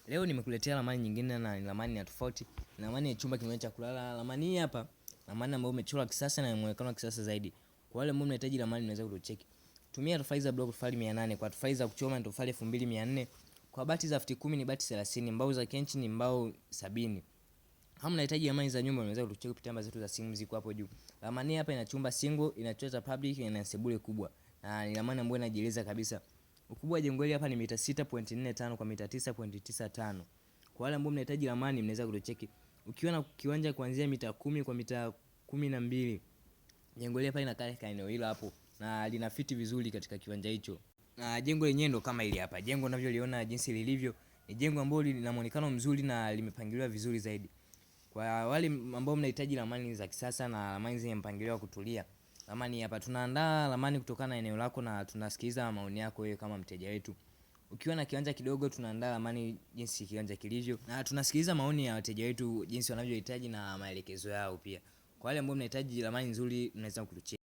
Leo nimekuletea ramani nyingine na ni ramani ya tofauti. Ramani ya chumba kimoja cha kulala. Ramani hii hapa, ramani ambayo imechorwa kisasa na muonekano wa kisasa zaidi. Kwa wale ambao mnahitaji ramani mnaweza kucheki. Tumia tofali za block tofali 800, kwa tofali za kuchoma ni tofali 2400, kwa bati za futi 10 ni bati 30, mbao za kenchi ni mbao 70. Kama unahitaji ramani za nyumba unaweza kutucheki kupitia namba zetu za simu ziko hapo juu. Ramani hapa ina chumba single, ina choo cha public na ina sebule kubwa. Na ni ramani ambayo inajieleza kabisa. Ukubwa wa jengo hili hapa ni mita 6.45 kwa mita 9.95. Kwa wale ambao mnahitaji ramani mnaweza kucheki. Ukiwa na kiwanja kuanzia mita 10 kwa mita 12. Jengo hili hapa linakaa katika eneo hilo hapo na lina fiti vizuri katika kiwanja hicho. Na jengo lenyewe ndo kama hili hapa. Jengo unavyoliona jinsi lilivyo ni jengo ambalo lina muonekano mzuri na limepangiliwa vizuri zaidi. Kwa wale ambao mnahitaji ramani za kisasa na ramani zenye mpangilio wa kutulia, ramani hapa tunaandaa ramani kutokana na eneo lako na tunasikiliza maoni yako wewe kama mteja wetu. Ukiwa na kiwanja kidogo tunaandaa ramani jinsi kiwanja kilivyo na tunasikiliza maoni ya wateja wetu jinsi wanavyohitaji na maelekezo yao pia. Kwa wale ambao mnahitaji ramani nzuri mnaweza kutucheki.